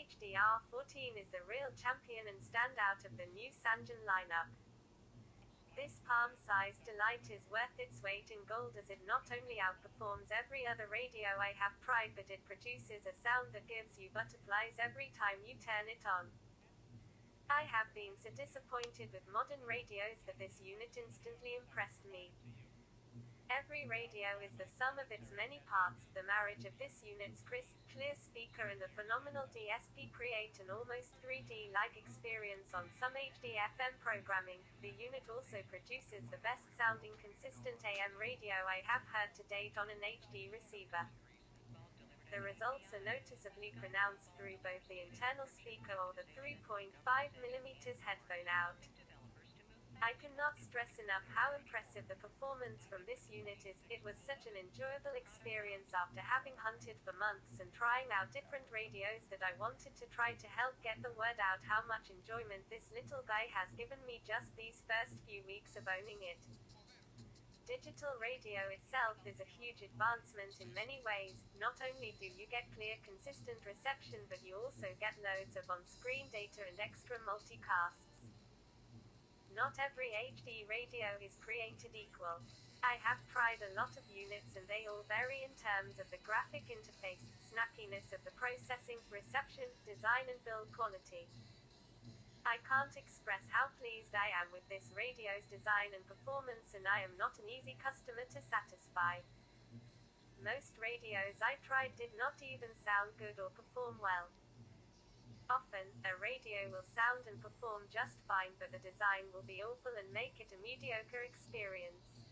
HDR-14 is the real champion and standout of the new SANGEAN lineup. This palm-sized delight is worth its weight in gold, as it not only outperforms every other radio I have tried, but it produces a sound that gives you butterflies every time you turn it on. I have been so disappointed with modern radios that this unit instantly impressed me. Every radio is the sum of its many parts. The marriage of this unit's crisp, clear speaker and the phenomenal DSP create an almost 3D-like experience on some HD/FM programming. The unit also produces the best-sounding consistent AM radio I have heard to date on an HD receiver. The results are noticeably pronounced through both the internal speaker or the 3.5mm headphone out. I cannot stress enough how impressive the performance from this unit is. It was such an enjoyable experience after having hunted for months and trying out different radios that I wanted to try to help get the word out how much enjoyment this little guy has given me just these first few weeks of owning it. Digital radio itself is a huge advancement in many ways. Not only do you get clear, consistent reception, but you also get loads of on-screen data and extra multicasts. Not every HD radio is created equal. I have tried a lot of units and they all vary in terms of the graphic interface, snapiness of the processing, reception, design and build quality. I can't express how pleased I am with this radio's design and performance, and I am not an easy customer to satisfy. Most radios I tried did not even sound good or perform well. Often, a radio will sound and perform just fine, but the design will be awful and make it a mediocre experience.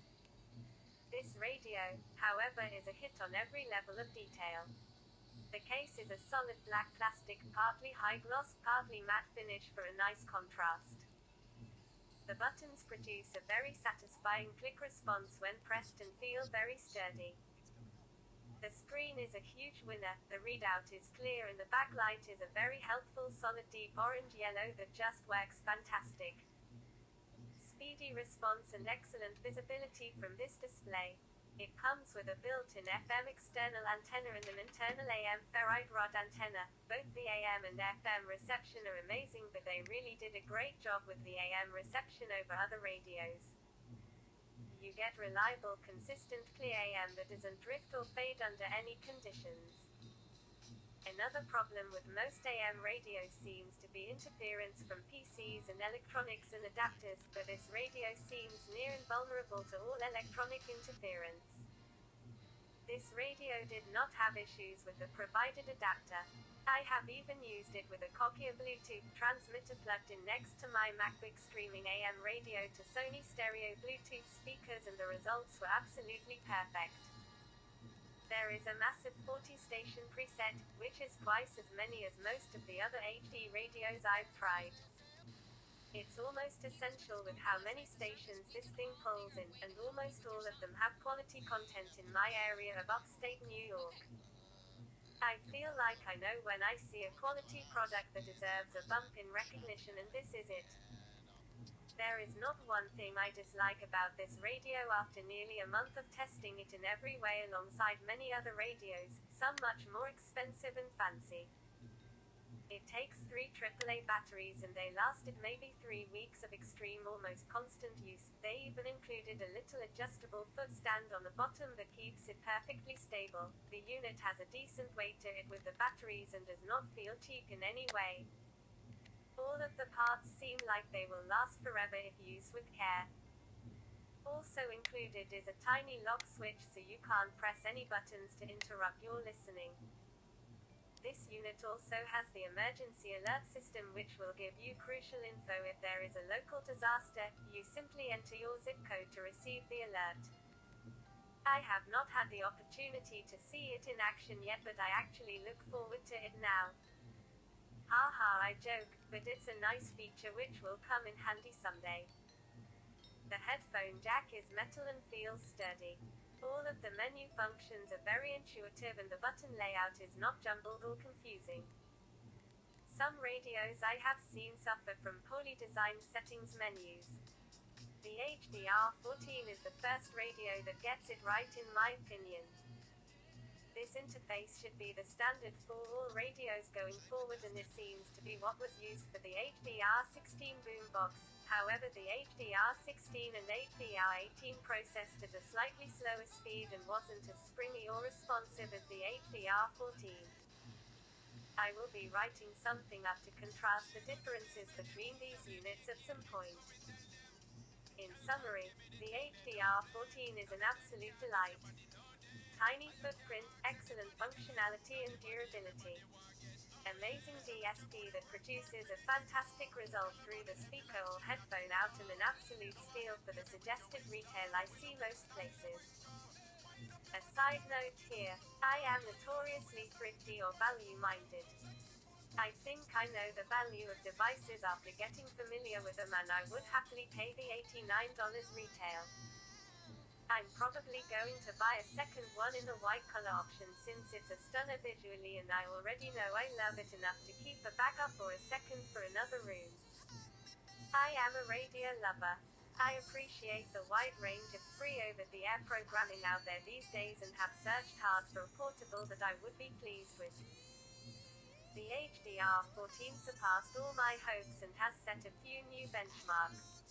This radio, however, is a hit on every level of detail. The case is a solid black plastic, partly high gloss, partly matte finish for a nice contrast. The buttons produce a very satisfying click response when pressed and feel very sturdy. The screen is a huge winner, the readout is clear and the backlight is a very helpful solid deep orange-yellow that just works fantastic. Speedy response and excellent visibility from this display. It comes with a built-in FM external antenna and an internal AM ferrite rod antenna. Both the AM and FM reception are amazing, but they really did a great job with the AM reception over other radios. You get reliable, consistent, clear AM that doesn't drift or fade under any conditions. Another problem with most AM radios seems to be interference from PCs and electronics and adapters, but this radio seems near invulnerable to all electronic interference. This radio did not have issues with the provided adapter. I have even used it with a Nokia Bluetooth transmitter plugged in next to my MacBook, streaming AM radio to Sony stereo Bluetooth speakers, and the results were absolutely perfect. There is a massive 40-station preset, which is twice as many as most of the other HD radios I've tried. It's almost essential with how many stations this thing pulls in, and almost all of them have quality content in my area of upstate New York. I feel like I know when I see a quality product that deserves a bump in recognition, and this is it. There is not one thing I dislike about this radio after nearly a month of testing it in every way alongside many other radios, some much more expensive and fancy. It takes 3 AAA batteries and they lasted maybe 3 weeks of extreme, almost constant use. They even included a little adjustable foot stand on the bottom that keeps it perfectly stable. The unit has a decent weight to it with the batteries and does not feel cheap in any way. All of the parts seem like they will last forever if used with care. Also included is a tiny lock switch so you can't press any buttons to interrupt your listening. This unit also has the emergency alert system, which will give you crucial info if there is a local disaster. You simply enter your zip code to receive the alert. I have not had the opportunity to see it in action yet, but I actually look forward to it now. Haha, I joke, but it's a nice feature which will come in handy someday. The headphone jack is metal and feels sturdy. All of the menu functions are very intuitive and the button layout is not jumbled or confusing. Some radios I have seen suffer from poorly designed settings menus. The HDR-14 is the first radio that gets it right in my opinion. This interface should be the standard for all radios going forward, and this seems to be what was used for the HDR-14 boombox. However, the HDR-16 and HDR-18 processed at a slightly slower speed and wasn't as springy or responsive as the HDR-14. I will be writing something up to contrast the differences between these units at some point. In summary, the HDR-14 is an absolute delight. Tiny footprint, excellent functionality and durability. Amazing DSP that produces a fantastic result through the speaker or headphone out, and an absolute steal for the suggested retail I see most places. A side note here, I am notoriously thrifty or value-minded. I think I know the value of devices after getting familiar with them, and I would happily pay the $89 retail. I'm probably going to buy a second one in the white color option since it's a stunner visually, and I already know I love it enough to keep a backup or a second for another room. I am a radio lover. I appreciate the wide range of free over-the-air programming out there these days and have searched hard for a portable that I would be pleased with. The HDR-14 surpassed all my hopes and has set a few new benchmarks.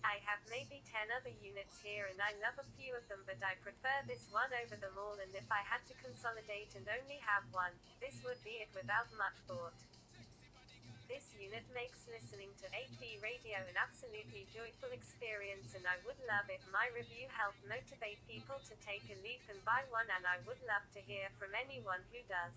I have maybe 10 other units here and I love a few of them, but I prefer this one over them all, and if I had to consolidate and only have one, this would be it without much thought. This unit makes listening to HD radio an absolutely joyful experience, and I would love if my review helped motivate people to take a leap and buy one, and I would love to hear from anyone who does.